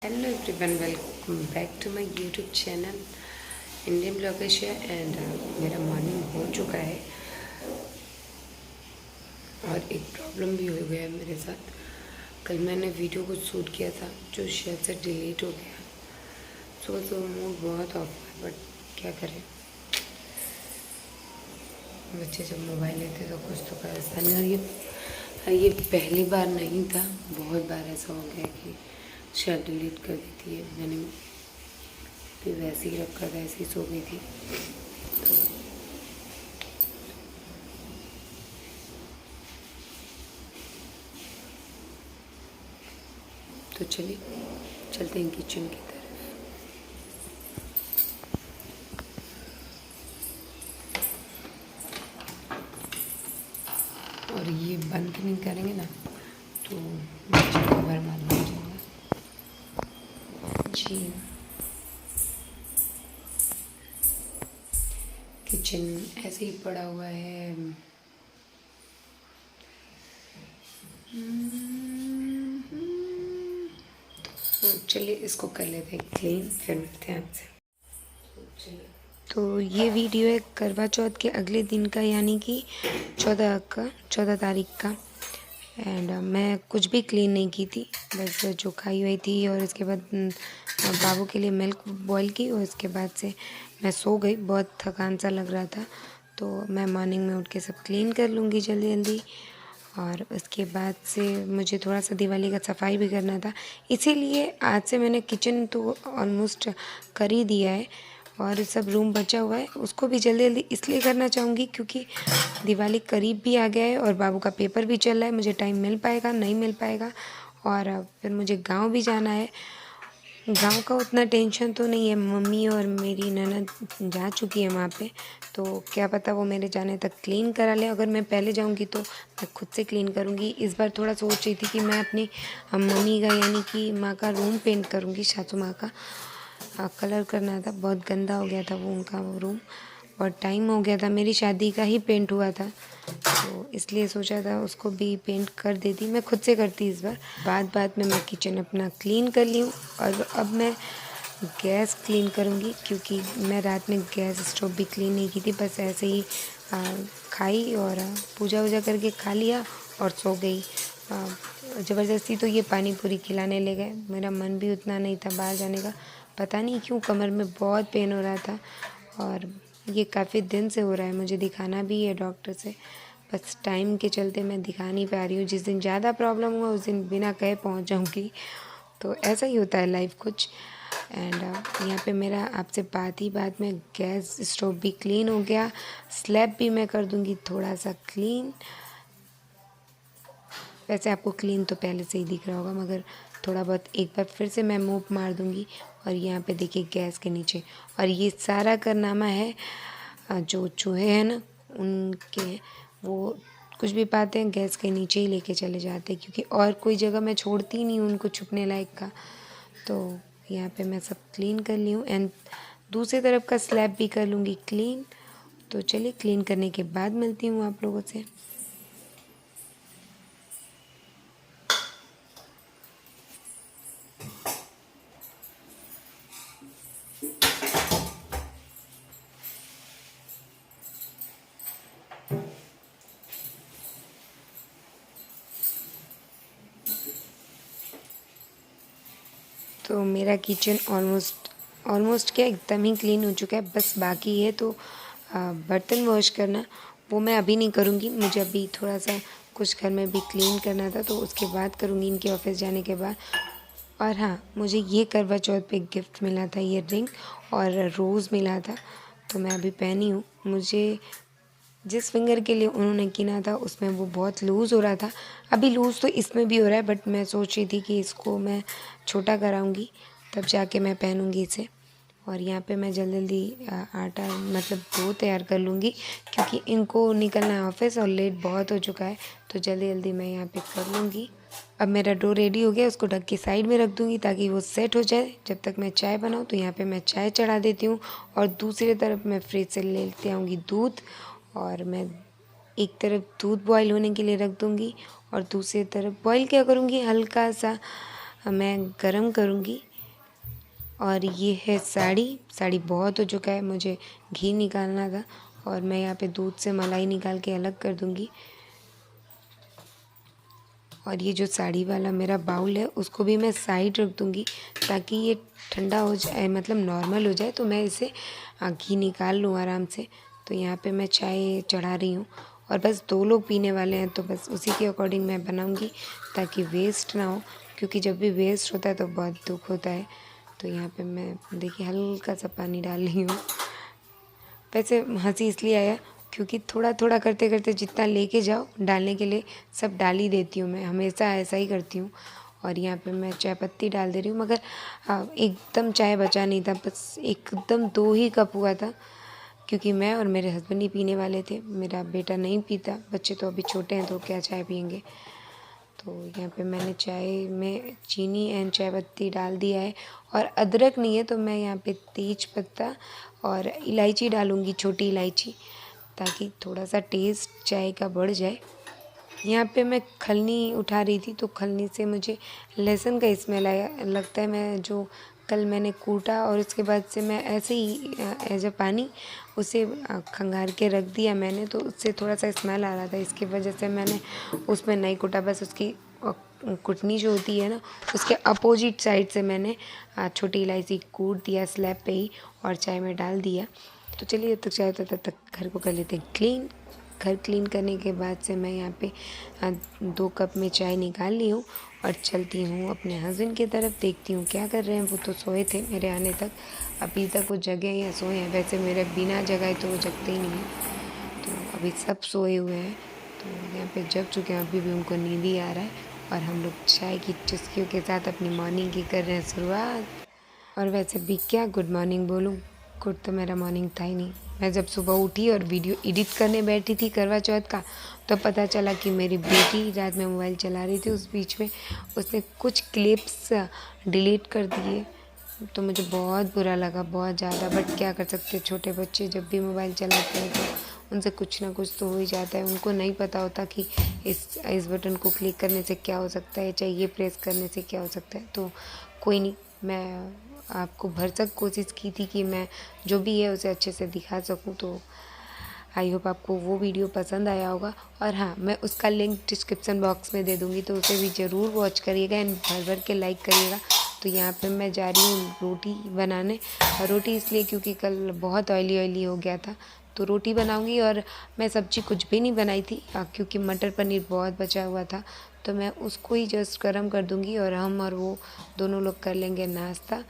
Hello everyone, welcome back to my YouTube channel Indian blogger and मेरा morning हो चुका है और एक प्रॉब्लम भी हो गया है मेरे साथ। कल मैंने वीडियो को शूट किया था जो शायद से डिलीट हो गया। सुबह सुबह मूड बहुत ऑफ है, बट क्या करें, बच्चे जब मोबाइल लेते तो कुछ तो परेशानी। और ये पहली बार नहीं था, बहुत बार ऐसा हो गया कि शायद डिलीट कर दी थी मैंने। फिर वैसे ही रखा था, ऐसे ही सो गई थी। तो चलिए चलते हैं किचन की तरफ। और ये बंद नहीं करेंगे ना तो नीचे कवर मालूम हो जाएगा जी। किचन ऐसे ही पड़ा हुआ है। तो चलिए इसको कर लेते हैं क्लीन, फिर मिलते हैं आपसे। तो ये वीडियो है करवा चौथ के अगले दिन का, यानी कि 14 तारीख का। एंड मैं कुछ भी क्लीन नहीं की थी, बस जो खाई हुई थी और इसके बाद बाबू के लिए मिल्क बॉईल की और उसके बाद से मैं सो गई। बहुत थकान सा लग रहा था, तो मैं मॉर्निंग में उठ के सब क्लीन कर लूँगी जल्दी जल्दी। और उसके बाद से मुझे थोड़ा सा दिवाली का सफाई भी करना था, इसीलिए आज से मैंने किचन तो ऑलमोस्ट कर ही दिया है। और सब रूम बचा हुआ है उसको भी जल्दी जल्दी इसलिए करना चाहूँगी क्योंकि दिवाली करीब भी आ गया है और बाबू का पेपर भी चल रहा है। मुझे टाइम मिल पाएगा नहीं मिल पाएगा। और फिर मुझे गांव भी जाना है। गांव का उतना टेंशन तो नहीं है, मम्मी और मेरी ननद जा चुकी है वहाँ पे, तो क्या पता वो मेरे जाने तक क्लीन करा ले। अगर मैं पहले जाऊँगी तो मैं खुद से क्लीन करूँगी। इस बार थोड़ा सोच रही थी कि मैं अपनी मम्मी का यानी कि माँ का रूम पेंट करूँगी, सासू माँ का कलर करना था। बहुत गंदा हो गया था वो उनका वो रूम, और टाइम हो गया था, मेरी शादी का ही पेंट हुआ था, तो इसलिए सोचा था उसको भी पेंट कर देती। मैं खुद से करती इस बार। बाद में मैं किचन अपना क्लीन कर ली हूँ। और अब मैं गैस क्लीन करूँगी क्योंकि मैं रात में गैस स्टोव भी क्लीन नहीं की थी, बस ऐसे ही खाई और पूजा वूजा करके खा लिया और सो गई। ज़बरदस्ती तो ये पानी पूरी खिलाने ले गए, मेरा मन भी उतना नहीं था बाहर जाने का। पता नहीं क्यों कमर में बहुत पेन हो रहा था और ये काफ़ी दिन से हो रहा है, मुझे दिखाना भी है डॉक्टर से, बस टाइम के चलते मैं दिखा नहीं पा रही हूँ। जिस दिन ज़्यादा प्रॉब्लम हुआ उस दिन बिना कहे पहुँच जाऊँगी, तो ऐसा ही होता है लाइफ कुछ। एंड यहाँ पे मेरा आपसे बात में गैस स्टोव भी क्लीन हो गया, स्लैब भी मैं कर दूँगी थोड़ा सा क्लीन। वैसे आपको क्लीन तो पहले से ही दिख रहा होगा, मगर थोड़ा बहुत एक बार फिर से मैं मूव मार दूँगी। और यहाँ पे देखिए गैस के नीचे, और ये सारा कारनामा है जो चूहे हैं ना उनके, वो कुछ भी पाते हैं गैस के नीचे ही लेके चले जाते हैं, क्योंकि और कोई जगह मैं छोड़ती नहीं हूँ उनको छुपने लायक का। तो यहाँ पे मैं सब क्लीन कर ली हूँ एंड दूसरी तरफ का स्लैब भी कर लूँगी क्लीन। तो चलिए क्लीन करने के बाद मिलती हूँ आप लोगों से। तो मेरा किचन ऑलमोस्ट क्या एकदम ही क्लीन हो चुका है, बस बाकी है तो बर्तन वॉश करना। वो मैं अभी नहीं करूँगी, मुझे अभी थोड़ा सा कुछ घर में भी क्लीन करना था, तो उसके बाद करूँगी इनके ऑफिस जाने के बाद। और हाँ, मुझे ये करवा चौथ पे गिफ्ट मिला था, ये रिंग और रोज़ मिला था, तो मैं अभी पहनी हूँ। मुझे जिस फिंगर के लिए उन्होंने किना था उसमें वो बहुत लूज़ हो रहा था, अभी लूज़ तो इसमें भी हो रहा है, बट मैं सोच रही थी कि इसको मैं छोटा कराऊंगी तब जाके मैं पहनूंगी इसे। और यहाँ पे मैं जल्दी जल्दी आटा मतलब डो तैयार कर लूँगी क्योंकि इनको निकलना है ऑफिस और लेट बहुत हो चुका है, तो जल्दी जल्दी मैं यहाँ पे कर लूँगी। अब मेरा डो रेडी हो गया, उसको ढक के साइड में रख दूँगी ताकि वो सेट हो जाए जब तक मैं चाय बनाऊँ। तो यहाँ पे मैं चाय चढ़ा देती हूँ और दूसरी तरफ मैं फ्रिज से लेते आऊँगी दूध, और मैं एक तरफ दूध बॉईल होने के लिए रख दूँगी और दूसरी तरफ बॉईल क्या करूँगी, हल्का सा मैं गरम करूँगी और ये है साड़ी बहुत हो चुका है, मुझे घी निकालना था और मैं यहाँ पे दूध से मलाई निकाल के अलग कर दूँगी। और ये जो साड़ी वाला मेरा बाउल है उसको भी मैं साइड रख दूँगी ताकि ये ठंडा हो जाए, मतलब नॉर्मल हो जाए, तो मैं इसे घी निकाल लूँ आराम से। तो यहाँ पे मैं चाय चढ़ा रही हूँ और बस 2 लोग पीने वाले हैं, तो बस उसी के अकॉर्डिंग मैं बनाऊँगी ताकि वेस्ट ना हो, क्योंकि जब भी वेस्ट होता है तो बहुत दुख होता है। तो यहाँ पे मैं देखिए हल्का सा पानी डाल रही हूँ। वैसे हंसी इसलिए आया क्योंकि थोड़ा थोड़ा करते करते जितना लेके जाओ डालने के लिए सब डाल ही देती हूँ, मैं हमेशा ऐसा ही करती हूँ। और यहाँ पे मैं चाय पत्ती डाल दे रही हूँ, मगर एकदम चाय बचा नहीं था, बस एकदम 2 ही कप हुआ था, क्योंकि मैं और मेरे हस्बैंड ही पीने वाले थे। मेरा बेटा नहीं पीता, बच्चे तो अभी छोटे हैं तो क्या चाय पियेंगे। तो यहाँ पे मैंने चाय में चीनी एंड चाय पत्ती डाल दिया है। और अदरक नहीं है तो मैं यहाँ पे तेज पत्ता और इलायची डालूँगी, छोटी इलायची, ताकि थोड़ा सा टेस्ट चाय का बढ़ जाए। यहाँ पे मैं खलनी उठा रही थी तो खलनी से मुझे लहसुन का स्मेल आया, लगता है मैं जो कल मैंने कूटा और उसके बाद से मैं ऐसे ही एज अ पानी उसे खंगार के रख दिया मैंने, तो उससे थोड़ा सा स्मेल आ रहा था, इसकी वजह से मैंने उसमें नहीं कूटा, बस उसकी कुटनी जो होती है ना उसके अपोजिट साइड से मैंने छोटी इलायची कूट दिया स्लैब पे ही और चाय में डाल दिया। तो चलिए तब चाय तब तक घर को कर लेते हैं क्लीन। घर क्लीन करने के बाद से मैं यहाँ पे 2 कप में चाय निकाल ली हूँ और चलती हूँ अपने हस्बैंड की तरफ, देखती हूँ क्या कर रहे हैं। वो तो सोए थे मेरे आने तक, अभी तक वो जगे हैं या सोए हैं, वैसे मेरे बिना जगाए तो वो जगते ही नहीं हैं। तो अभी सब सोए हुए हैं, तो यहाँ पे जग चुके हैं, अभी भी उनको नींद ही आ रहा है और हम लोग चाय की चुस्कियों के साथ अपनी मॉर्निंग की कर रहे हैं शुरुआत। और वैसे भी क्या गुड मॉर्निंग बोलूँ, गुड तो मेरा मॉर्निंग था ही नहीं। मैं जब सुबह उठी और वीडियो एडिट करने बैठी थी करवा चौथ का, तो पता चला कि मेरी बेटी रात में मोबाइल चला रही थी, उस बीच में उसने कुछ क्लिप्स डिलीट कर दिए, तो मुझे बहुत बुरा लगा, बहुत ज़्यादा। बट क्या कर सकते, छोटे बच्चे जब भी मोबाइल चलाते हैं तो उनसे कुछ ना कुछ तो हो ही जाता है। उनको नहीं पता होता कि इस बटन को क्लिक करने से क्या हो सकता है, चाहे ये प्रेस करने से क्या हो सकता है। तो कोई नहीं, मैं आपको भरसक कोशिश की थी कि मैं जो भी है उसे अच्छे से दिखा सकूं। तो आई होप आपको वो वीडियो पसंद आया होगा। और हाँ, मैं उसका लिंक डिस्क्रिप्शन बॉक्स में दे दूँगी, तो उसे भी ज़रूर वॉच करिएगा एंड भर भर के लाइक करिएगा। तो यहाँ पे मैं जा रही हूँ रोटी बनाने, और रोटी इसलिए क्योंकि कल बहुत ऑयली हो गया था, तो रोटी बनाऊँगी। और मैं सब्ज़ी कुछ भी नहीं बनाई थी क्योंकि मटर पनीर बहुत बचा हुआ था, तो मैं उसको ही जस्ट गर्म कर दूँगी और हम और वो दोनों लोग कर लेंगे नाश्ता।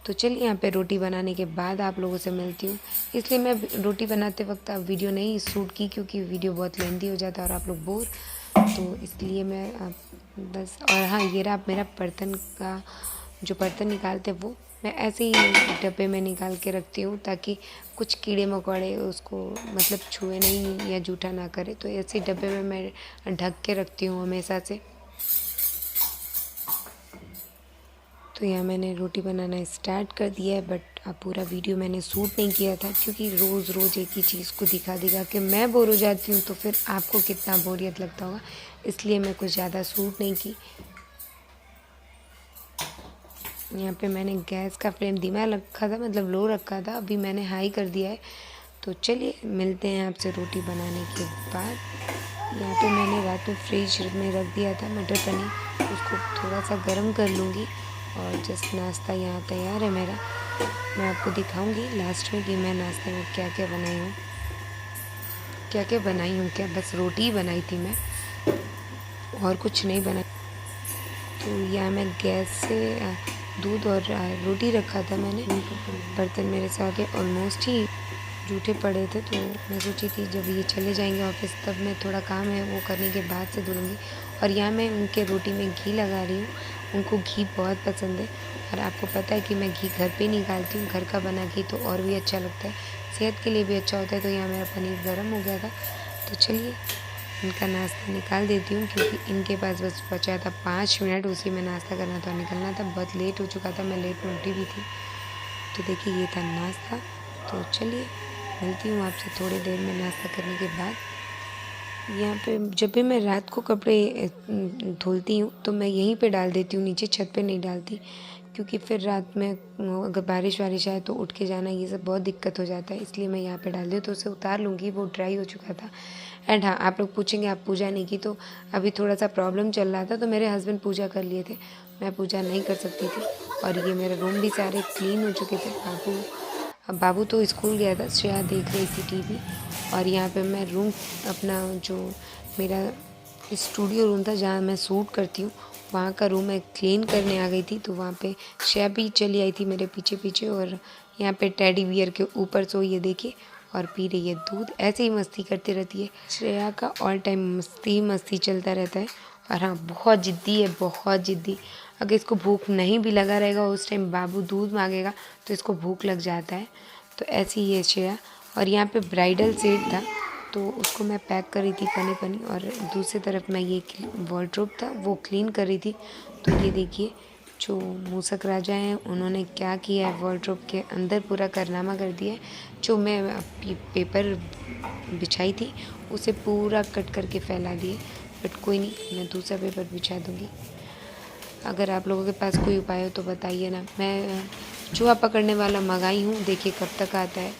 तो चलिए यहाँ पे रोटी बनाने के बाद आप लोगों से मिलती हूँ। इसलिए मैं रोटी बनाते वक्त अब वीडियो नहीं शूट की, क्योंकि वीडियो बहुत लेंथी हो जाता है और आप लोग बोर, तो इसलिए मैं बस। और हाँ, ये रहा मेरा बर्तन का, जो बर्तन निकालते हैं वो मैं ऐसे ही डब्बे में निकाल के रखती हूँ ताकि कुछ कीड़े मकोड़े उसको मतलब छुए नहीं या जूठा ना करे, तो ऐसे डब्बे में मैं ढक के रखती हूँ हमेशा से। तो यहाँ मैंने रोटी बनाना स्टार्ट कर दिया है, बट अब पूरा वीडियो मैंने शूट नहीं किया था, क्योंकि रोज़ एक ही चीज़ को दिखा के मैं बोर हो जाती हूँ, तो फिर आपको कितना बोरियत लगता होगा, इसलिए मैं कुछ ज़्यादा शूट नहीं की। यहाँ पे मैंने गैस का फ्लेम धीमा रखा था, मतलब लो रखा था, अभी मैंने हाई कर दिया है। तो चलिए मिलते हैं आपसे रोटी बनाने के बाद। यहाँ पे मैंने रात में फ्रिज में रख दिया था मटर पनीर, उसको थोड़ा सा गर्म कर लूँगी। और जस्ट नाश्ता यहाँ तैयार है मेरा, मैं आपको दिखाऊंगी लास्ट में कि मैं नाश्ते में क्या क्या बनाई हूँ, क्या बस रोटी ही बनाई थी मैं, और कुछ नहीं बनाई। तो यहाँ मैं गैस से दूध और रोटी रखा था मैंने, बर्तन मेरे से आगे ऑलमोस्ट ही जूठे पड़े थे, तो मैं सोची थी जब ये चले जाएंगे ऑफिस तब मैं थोड़ा काम है वो करने के बाद से धुलूँगी। और यहाँ मैं उनके रोटी में घी लगा रही हूँ, उनको घी बहुत पसंद है, और आपको पता है कि मैं घी घर पे निकालती हूँ, घर का बना घी तो और भी अच्छा लगता है, सेहत के लिए भी अच्छा होता है। तो यहाँ मेरा पनीर गर्म हो गया था, तो चलिए इनका नाश्ता निकाल देती हूँ, क्योंकि इनके पास बस बचा था 5 मिनट, उसी में नाश्ता करना था, निकलना था, बहुत लेट हो चुका था, मैं लेट में उठी भी थी। तो देखिए ये था नाश्ता। तो चलिए मिलती हूँ आपसे थोड़ी देर में नाश्ता करने के बाद। यहाँ पे जब भी मैं रात को कपड़े धुलती हूँ तो मैं यहीं पे डाल देती हूँ, नीचे छत पे नहीं डालती, क्योंकि फिर रात में अगर बारिश वारिश आए तो उठ के जाना ये सब बहुत दिक्कत हो जाता है, इसलिए मैं यहाँ पे डाल दी। तो उसे उतार लूँगी, वो ड्राई हो चुका था। एंड हाँ, आप लोग पूछेंगे आप पूजा नहीं की, तो अभी थोड़ा सा प्रॉब्लम चल रहा था तो मेरे हस्बैंड पूजा कर लिए थे, मैं पूजा नहीं कर सकती थी। और ये मेरा रूम भी सारे क्लीन हो चुके थे। बाबू तो स्कूल गया था, श्रेया देख रही थी टीवी। और यहाँ पे मैं रूम अपना जो मेरा स्टूडियो रूम था जहाँ मैं शूट करती हूँ, वहाँ का रूम मैं क्लीन करने आ गई थी। तो वहाँ पे श्रेया भी चली आई थी मेरे पीछे पीछे, और यहाँ पे टेडी बियर के ऊपर सोई है देखिए, और पी रही है दूध। ऐसे ही मस्ती करती रहती है। श्रेया का ऑल टाइम मस्ती चलता रहता है। और हाँ, बहुत ज़िद्दी है, बहुत ज़िद्दी। अगर इसको भूख नहीं भी लगा रहेगा, उस टाइम बाबू दूध मांगेगा तो इसको भूख लग जाता है। तो ऐसी ही है श्रेया। और यहाँ पे ब्राइडल सेट था तो उसको मैं पैक कर रही थी पनी, और दूसरी तरफ मैं ये वार्डरोब था वो क्लीन कर रही थी। तो ये देखिए जो मूसक राजा हैं उन्होंने क्या किया है, वार्डरोब के अंदर पूरा कारनामा कर दिया है। जो मैं पेपर बिछाई थी उसे पूरा कट करके फैला दिए, बट कोई नहीं, मैं दूसरा पेपर बिछा दूँगी। अगर आप लोगों के पास कोई उपाय हो तो बताइए ना। मैं चूहा पकड़ने वाला मंगाई हूँ, देखिए कब तक आता है।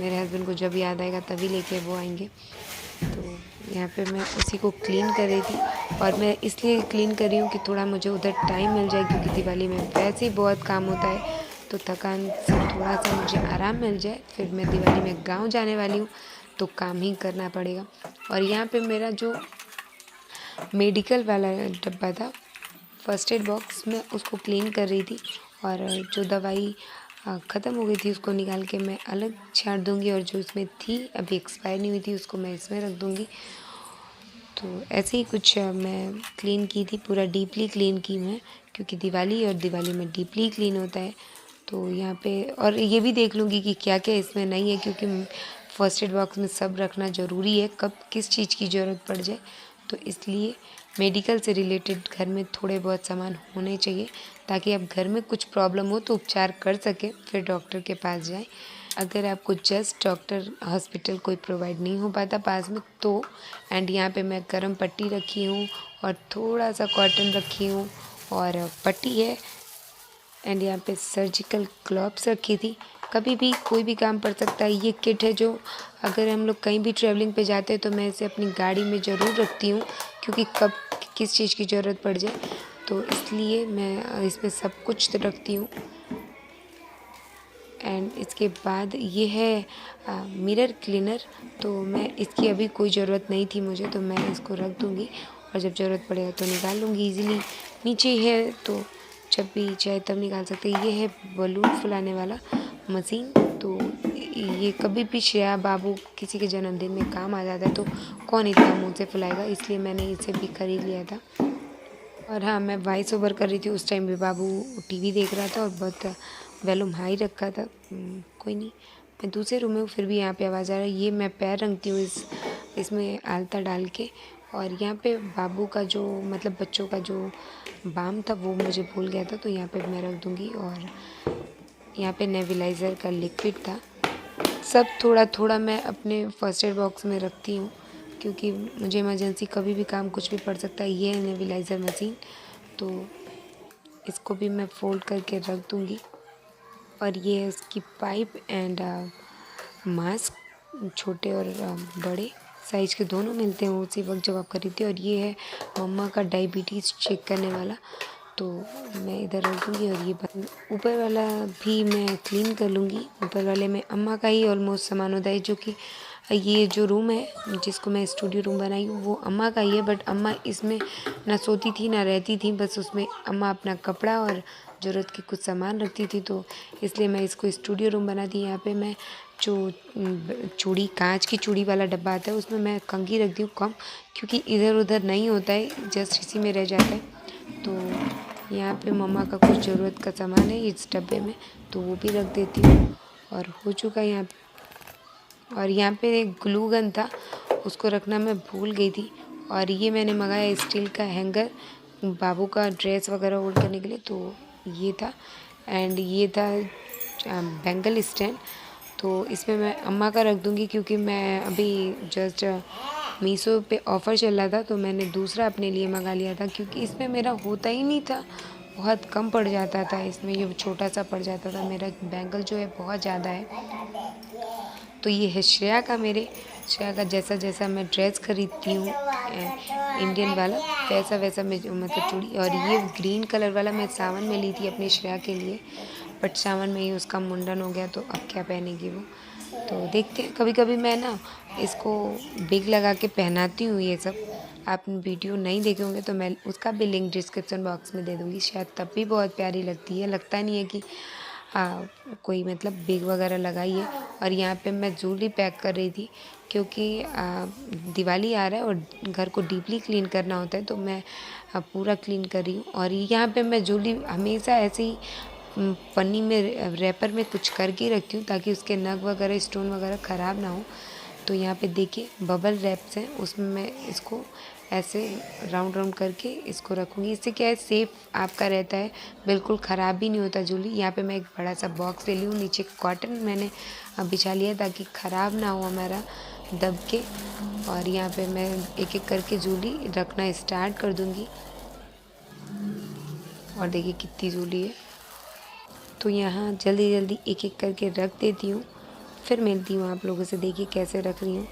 मेरे हस्बैंड को जब याद आएगा तभी लेके वो आएंगे। तो यहाँ पे मैं उसी को क्लीन कर रही थी, और मैं इसलिए क्लीन कर रही हूँ कि थोड़ा मुझे उधर टाइम मिल जाए, क्योंकि दिवाली में वैसे ही बहुत काम होता है। तो थकान से थोड़ा सा मुझे आराम मिल जाए। फिर मैं दिवाली में गाँव जाने वाली हूँ तो काम ही करना पड़ेगा। और यहाँ पे मेरा जो मेडिकल वाला डब्बा था, फर्स्ट एड बॉक्स, में उसको क्लीन कर रही थी। और जो दवाई ख़त्म हो गई थी उसको निकाल के मैं अलग छांट दूँगी, और जो इसमें थी अभी एक्सपायर नहीं हुई थी उसको मैं इसमें रख दूँगी। तो ऐसे ही कुछ मैं क्लीन की थी, पूरा डीपली क्लीन की मैं, क्योंकि दिवाली और दिवाली में डीपली क्लीन होता है। तो यहाँ पे और ये भी देख लूँगी कि क्या क्या इसमें नहीं है, क्योंकि फर्स्ट एड बॉक्स में सब रखना ज़रूरी है, कब किस चीज़ की ज़रूरत पड़ जाए। तो इसलिए मेडिकल से रिलेटेड घर में थोड़े बहुत सामान होने चाहिए, ताकि आप घर में कुछ प्रॉब्लम हो तो उपचार कर सकें, फिर डॉक्टर के पास जाएं। अगर आपको जस्ट डॉक्टर हॉस्पिटल कोई प्रोवाइड नहीं हो पाता पास में तो, एंड यहाँ पे मैं गर्म पट्टी रखी हूँ और थोड़ा सा कॉटन रखी हूँ और पट्टी है, एंड यहाँ पे सर्जिकल ग्लव्स रखी थी। कभी भी कोई भी काम पड़ सकता है। ये किट है जो अगर हम लोग कहीं भी ट्रैवलिंग पे जाते हैं तो मैं इसे अपनी गाड़ी में ज़रूर रखती हूँ, क्योंकि कब किस चीज़ की ज़रूरत पड़ जाए, तो इसलिए मैं इसमें सब कुछ रखती हूँ। एंड इसके बाद ये है मिरर क्लीनर। तो मैं इसकी अभी कोई ज़रूरत नहीं थी मुझे, तो मैं इसको रख दूँगी, और जब ज़रूरत पड़ेगा तो निकाल लूँगी ईज़िली। नीचे है तो जब भी चाहे तब निकाल सकते हैं। ये है बलून फुलाने वाला मशीन। तो ये कभी भी श्रेया बाबू किसी के जन्मदिन में काम आ जाता है, तो कौन इतना मुँह से फुलाएगा, इसलिए मैंने इसे भी खरीद लिया था। और हाँ, मैं वॉइस ओवर कर रही थी, उस टाइम भी बाबू टीवी देख रहा था और बहुत वॉल्यूम हाई रखा था। कोई नहीं, मैं दूसरे रूम में हूँ फिर भी यहाँ पे आवाज़ आ रहा है। ये मैं पैर रंगती हूँ इसमें आलता डाल के। और यहाँ पे बाबू का जो मतलब बच्चों का जो बाम था वो मुझे भूल गया था, तो यहाँ पे मैं रख दूँगी। और यहाँ पे नेबुलाइज़र का लिक्विड था। सब थोड़ा थोड़ा मैं अपने फर्स्ट एड बॉक्स में रखती हूँ, क्योंकि मुझे इमरजेंसी कभी भी काम कुछ भी पड़ सकता है। ये है नेबुलाइज़र मशीन, तो इसको भी मैं फोल्ड करके रख दूँगी। और ये है इसकी पाइप एंड मास्क, छोटे और बड़े साइज़ के दोनों मिलते हैं उसी वक्त जब आप खरीदते हैं। और ये है मम्मा का डायबिटीज़ चेक करने वाला, तो मैं इधर रख दूँगी। और ये ऊपर वाला भी मैं क्लीन कर लूँगी। ऊपर वाले में अम्मा का ही ऑलमोस्ट सामान होता है, जो कि ये जो रूम है जिसको मैं स्टूडियो रूम बनाई हूँ वो अम्मा का ही है। बट अम्मा इसमें ना सोती थी ना रहती थी, बस उसमें अम्मा अपना कपड़ा और ज़रूरत के कुछ सामान रखती थी, तो इसलिए मैं इसको स्टूडियो रूम बना दी। यहाँ पे मैं जो चूड़ी, कांच की चूड़ी वाला डब्बा आता है उसमें मैं कंघी रख दी हूँ कम, क्योंकि इधर उधर नहीं होता है, जस्ट इसी में रह जाता है। तो यहाँ पे मम्मा का कुछ ज़रूरत का सामान है इस डब्बे में, तो वो भी रख देती हूँ। और हो चुका यहाँ पे। और यहाँ पे एक ग्लू गन था, उसको रखना मैं भूल गई थी। और ये मैंने मंगाया स्टील का हैंगर बाबू का ड्रेस वगैरह होल्ड करने के लिए, तो ये था। एंड ये था बैंगल स्टैंड, तो इसमें मैं अम्मा का रख दूँगी, क्योंकि मैं अभी जस्ट मीशो पे ऑफ़र चल रहा था तो मैंने दूसरा अपने लिए मंगा लिया था, क्योंकि इसमें मेरा होता ही नहीं था। बहुत कम पड़ जाता था, इसमें ये छोटा सा पड़ जाता था। मेरा बैंगल जो है बहुत ज़्यादा है। तो ये है श्रेया का, श्रेया का जैसा जैसा मैं ड्रेस खरीदती हूँ इंडियन वाला, वैसा वैसा मैं मतलब चूड़ी। और ये ग्रीन कलर वाला मैं सावन में ली थी अपनी श्रेया के लिए, बट सावन में ही उसका मुंडन हो गया, तो अब क्या पहनेगी वो। तो देखते हैं, कभी कभी मैं ना इसको बिग लगा के पहनाती हूँ ये सब। आप वीडियो नहीं देखे होंगे तो मैं उसका भी लिंक डिस्क्रिप्शन बॉक्स में दे दूँगी, शायद तब भी बहुत प्यारी लगती है। लगता नहीं है कि कोई मतलब बिग वगैरह लगाई है। और यहाँ पे मैं ज्वेलरी पैक कर रही थी, क्योंकि दिवाली आ रहा है और घर को डीपली क्लीन करना होता है, तो मैं पूरा क्लीन कर रही हूँ। और यहाँ पे मैं ज्वेलरी हमेशा ऐसे ही पन्नी में रैपर में कुछ करके रखती हूँ, ताकि उसके नग वगैरह स्टोन वगैरह ख़राब ना हो। तो यहाँ पे देखिए बबल रैप्स हैं, उसमें मैं इसको ऐसे राउंड राउंड करके इसको रखूँगी। इससे क्या है, सेफ आपका रहता है, बिल्कुल ख़राब भी नहीं होता ज्वेलरी। यहाँ पे मैं एक बड़ा सा बॉक्स ले ली हूँ, नीचे कॉटन मैंने बिछा लिया ताकि ख़राब ना हो हमारा दब के। और यहाँ पे मैं एक एक करके ज्वेलरी रखना स्टार्ट कर दूँगी। और देखिए कितनी ज्वेलरी है, तो यहाँ जल्दी जल्दी एक एक करके रख देती हूँ, फिर मिलती हूँ आप लोगों से। देखिए कैसे रख रही हूँ।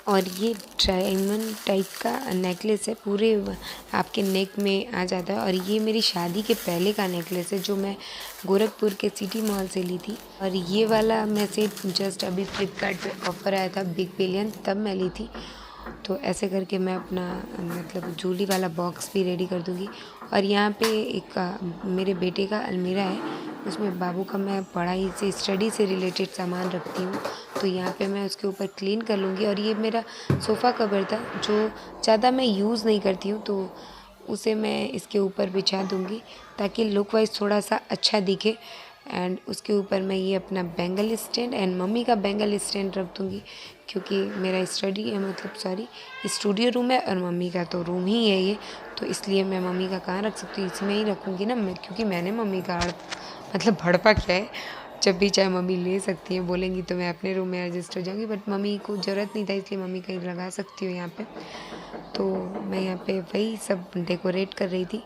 और ये डायमंड टाइप का नेकलेस है, पूरे आपके नेक में आ जाता है। और ये मेरी शादी के पहले का नेकलेस है, जो मैं गोरखपुर के सिटी मॉल से ली थी। और ये वाला मैं सिर्फ जस्ट अभी फ्लिपकार्ट पे ऑफ़र आया था बिग बिलियन, तब मैं ली थी। तो ऐसे करके मैं अपना मतलब ज्वेलरी वाला बॉक्स भी रेडी कर दूँगी। और यहाँ पे एक मेरे बेटे का अलमीरा है, उसमें बाबू का मैं पढ़ाई से स्टडी से रिलेटेड सामान रखती हूँ, तो यहाँ पे मैं उसके ऊपर क्लीन कर लूँगी। और ये मेरा सोफ़ा कवर था जो ज़्यादा मैं यूज़ नहीं करती हूँ, तो उसे मैं इसके ऊपर बिछा दूँगी ताकि लुक वाइज थोड़ा सा अच्छा दिखे। एंड उसके ऊपर मैं ये अपना बैंगल स्टैंड एंड मम्मी का बैंगल स्टैंड रख दूँगी, क्योंकि मेरा स्टडी है मतलब सॉरी स्टूडियो रूम है और मम्मी का तो रूम ही है ये, तो इसलिए मैं मम्मी का कहाँ रख सकती हूँ, इसमें ही रखूँगी ना मैं, क्योंकि मैंने मम्मी का मतलब भड़पा क्या है, जब भी चाहे मम्मी ले सकती हैं, बोलेंगी तो मैं अपने रूम में एडजस्ट हो जाऊँगी। बट मम्मी को ज़रूरत नहीं था, इसलिए मम्मी कहीं लगा सकती हूँ यहाँ पे। तो मैं यहाँ पे वही सब डेकोरेट कर रही थी।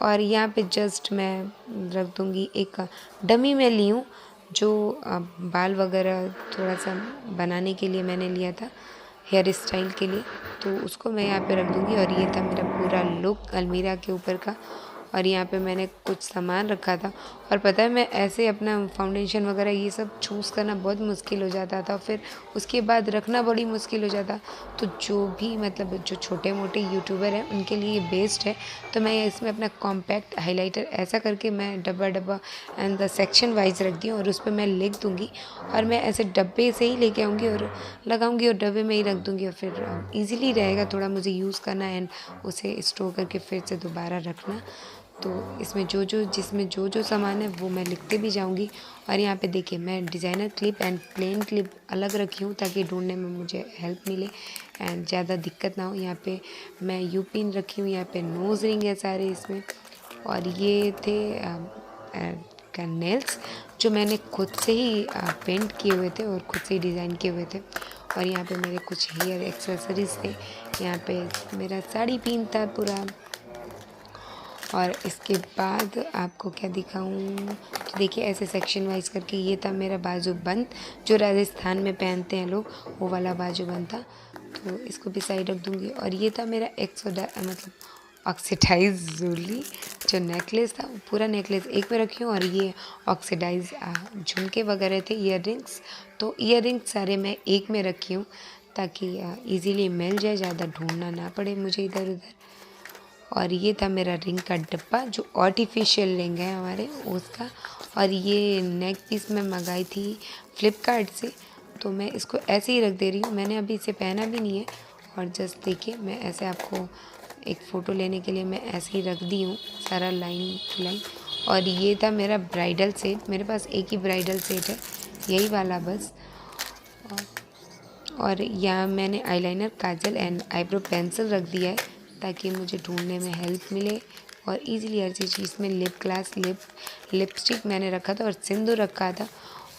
और यहाँ पे जस्ट मैं रख दूँगी एक डमी मैं ली हूँ, जो बाल वगैरह थोड़ा सा बनाने के लिए मैंने लिया था, हेयर स्टाइल के लिए, तो उसको मैं यहाँ पे रख दूँगी। और ये था मेरा पूरा लुक अलमीरा के ऊपर का। और यहाँ पे मैंने कुछ सामान रखा था। और पता है मैं ऐसे अपना फाउंडेशन वगैरह ये सब चूज़ करना बहुत मुश्किल हो जाता था, फिर उसके बाद रखना बड़ी मुश्किल हो जाता। तो जो भी मतलब जो छोटे मोटे यूट्यूबर हैं उनके लिए बेस्ट है। तो मैं इसमें अपना कॉम्पैक्ट हाइलाइटर ऐसा करके मैं डब्बा डब्बा एंड द सेक्शन वाइज रख दी हूँ, और उस पर मैं लिख दूँगी। और मैं ऐसे डब्बे से ही लेके आऊँगी और लगाऊँगी और डब्बे में ही रख दूँगी, और फिर ईज़िली रहेगा थोड़ा मुझे यूज़ करना एंड उसे स्टोर करके फिर से दोबारा रखना। तो इसमें जिसमें जो सामान है वो मैं लिखते भी जाऊंगी। और यहाँ पे देखिए मैं designer clip and plain clip अलग रखी हूँ, ताकि ढूंढने में मुझे हेल्प मिले एंड ज़्यादा दिक्कत ना हो। यहाँ पे मैं यू पिन रखी हूँ, यहाँ पे नोज़ रिंग है सारे इसमें। और ये थे नेल्स जो मैंने खुद से ही पेंट किए हुए थे और खुद से ही डिज़ाइन किए हुए थे। और यहाँ पे मेरे कुछ हेयर एक्सेसरीज़ थे, यहाँ पे मेरा साड़ी पिन था पूरा। और इसके बाद आपको क्या दिखाऊं, तो देखिए ऐसे सेक्शन वाइज करके ये था मेरा बाजू बंद, जो राजस्थान में पहनते हैं लोग, वो वाला बाजू बंद था, तो इसको भी साइड रख दूँगी। और ये था मेरा मतलब ऑक्सीडाइज ज्वेलरी, जो नेकलेस था पूरा नेकलेस एक में रखी हूँ। और ये ऑक्सीडाइज झुमके वगैरह थे, ईयर रिंग्स, तो ईयर रिंग्स सारे मैं एक में रखी हूँ, ताकि इजीली मिल जाए, ज़्यादा ढूंढना ना पड़े मुझे इधर उधर। और ये था मेरा रिंग का डिब्बा जो आर्टिफिशियल रिंग है हमारे उसका। और ये नेक पीस मैं मंगाई थी फ्लिपकार्ट से, तो मैं इसको ऐसे ही रख दे रही हूँ। मैंने अभी इसे पहना भी नहीं है। और जस्ट देखिए, मैं ऐसे आपको एक फ़ोटो लेने के लिए मैं ऐसे ही रख दी हूँ सारा लाइन टू लाइन। और ये था मेरा ब्राइडल सेट। मेरे पास एक ही ब्राइडल सेट है, यही वाला बस। और यहाँ मैंने eyeliner, Kajal and eyebrow pencil रख दिया है ताकि मुझे ढूंढने में हेल्प मिले और इजीली हर चीज़। इसमें लिप ग्लास, लिपस्टिक मैंने रखा था और सिंदूर रखा था।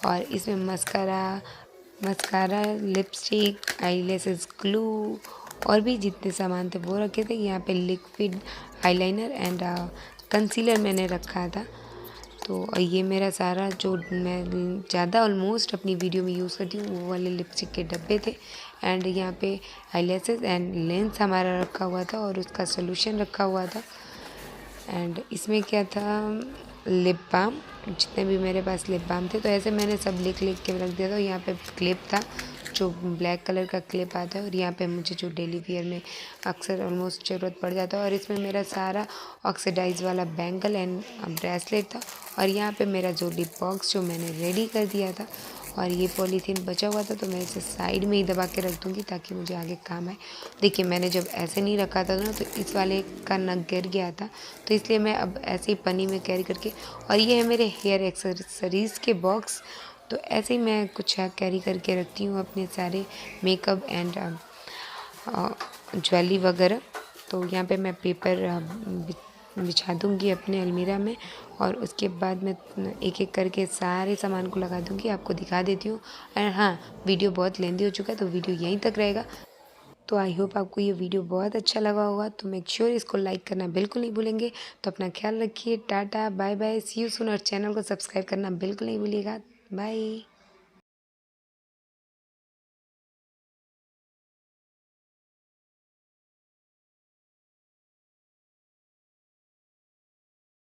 और इसमें मस्कारा, लिपस्टिक, आईलैशेस ग्लू और भी जितने सामान थे वो रखे थे। यहाँ पे लिक्विड आईलाइनर एंड कंसीलर मैंने रखा था। तो ये मेरा सारा जो मैं ज़्यादा ऑलमोस्ट अपनी वीडियो में यूज़ करती हूँ वो वाले लिपस्टिक के डब्बे थे। एंड यहाँ पे आईलैशेस एंड लेंस हमारा रखा हुआ था और उसका सोल्यूशन रखा हुआ था। एंड इसमें क्या था, लिप बाम, जितने भी मेरे पास लिप बाम थे तो ऐसे मैंने सब लिख के रख दिया था। यहाँ पे क्लिप था जो ब्लैक कलर का क्लिप आता है, और यहाँ पे मुझे जो डेली वेयर में अक्सर ऑलमोस्ट ज़रूरत पड़ जाता है। और इसमें मेरा सारा ऑक्सीडाइज वाला बैंगल एंड ब्रेसलेट था। और यहाँ पे मेरा जो लिप बॉक्स जो मैंने रेडी कर दिया था। और ये पॉलीथीन बचा हुआ था तो मैं इसे साइड में ही दबा के रख दूँगी ताकि मुझे आगे काम आए। देखिए, मैंने जब ऐसे नहीं रखा था ना तो इस वाले का नग गिर गया था, तो इसलिए मैं अब ऐसे ही पन्नी में कैरी करके। और ये है मेरे हेयर एक्सेसरीज़ के बॉक्स। तो ऐसे ही मैं कुछ कैरी करके रखती हूँ अपने सारे मेकअप एंड ज्वेलरी वगैरह। तो यहाँ पे मैं पेपर बिछा दूँगी अपने अलमीरा में और उसके बाद मैं एक एक करके सारे सामान को लगा दूँगी। आपको दिखा देती हूँ। एंड हाँ, वीडियो बहुत लेंदी हो चुका है तो वीडियो यहीं तक रहेगा। तो आई होप आपको ये वीडियो बहुत अच्छा लगा होगा। तो मेक श्योर इसको लाइक करना बिल्कुल नहीं भूलेंगे। तो अपना ख्याल रखिए। टाटा, bye bye, see you soon. और चैनल को सब्सक्राइब करना बिल्कुल नहीं भूलिएगा। बाय।